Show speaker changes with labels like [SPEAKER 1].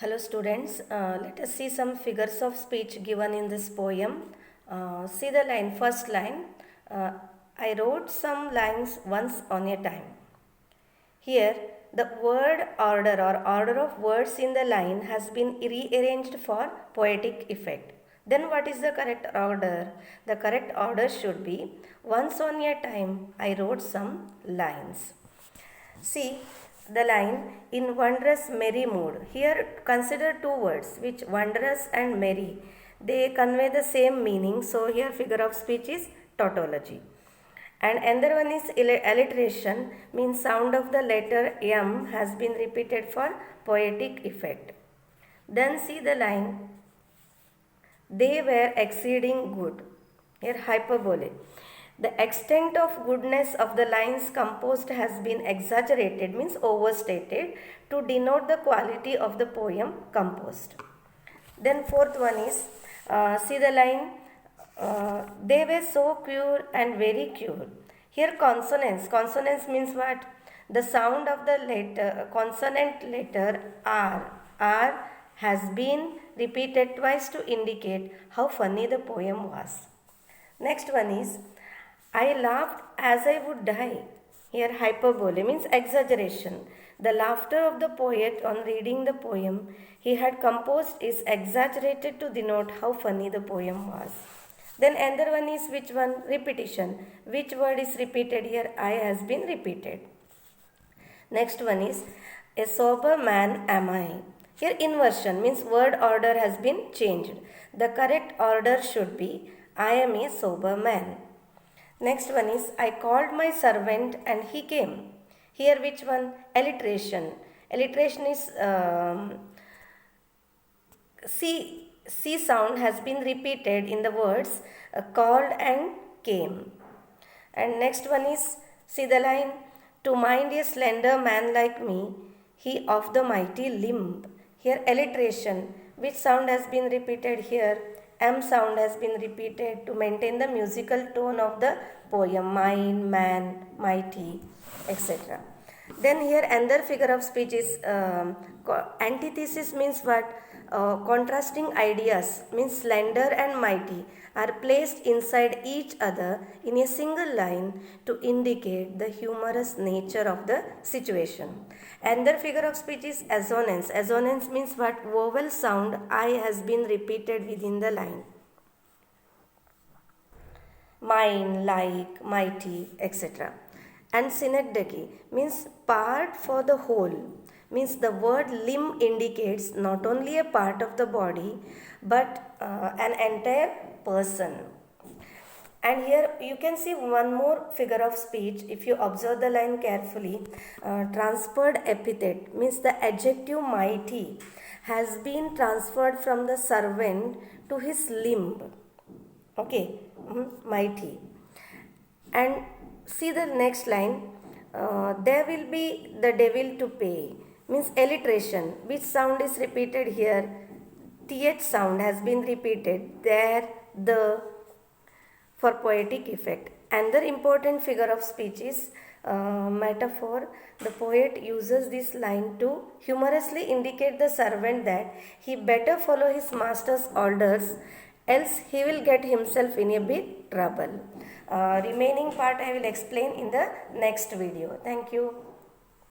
[SPEAKER 1] Hello students, let us see some figures of speech given in this poem. See the line, first line. Uh, I wrote some lines once on a time. Here, the word order or order of words in the line has been rearranged for poetic effect. Then what is the correct order? The correct order should be once on a time I wrote some lines. See the line in wondrous merry mood. Here consider two words which wondrous and merry. They convey the same meaning. So here figure of speech is tautology. And another one is alliteration, means sound of the letter M has been repeated for poetic effect. Then see the line, they were exceeding good. Here hyperbole. The extent of goodness of the lines composed has been exaggerated, means overstated, to denote the quality of the poem composed. Then fourth one is, see the line, they were so pure and very pure. Here consonants. Consonants means what? The sound of the letter, consonant letter R has been repeated twice to indicate how funny the poem was. Next one is, I laughed as I would die. Here hyperbole means exaggeration. The laughter of the poet on reading the poem he had composed is exaggerated to denote how funny the poem was. Then another one is which one? Repetition. Which word is repeated here? I has been repeated. Next one is, a sober man am I. Here inversion means word order has been changed. The correct order should be, I am a sober man. Next one is, I called my servant and he came. Here which one? Alliteration. Alliteration is C sound has been repeated in the words called and came. And next one is, see the line, to mind a slender man like me, he of the mighty limb. Here alliteration. Which sound has been repeated here? M sound has been repeated to maintain the musical tone of the poem, mind, man, mighty, etc. Then here another figure of speech is antithesis means what? Contrasting ideas means slender and mighty are placed inside each other in a single line to indicate the humorous nature of the situation. Another figure of speech is assonance. Assonance means what? Vowel sound I has been repeated within the line. Mine, like, mighty, etc. And synecdoche means part for the whole. Means the word limb indicates not only a part of the body but an entire person. And here you can see one more figure of speech. If you observe the line carefully, transferred epithet means the adjective mighty has been transferred from the servant to his limb. Okay, mighty. And see the next line, there will be the devil to pay means alliteration. Which sound is repeated here? TH sound has been repeated there, the, for poetic effect. Another important figure of speech is metaphor. The poet uses this line to humorously indicate the servant that he better follow his master's orders, else he will get himself in a big trouble. Remaining part I will explain in the next video. Thank you.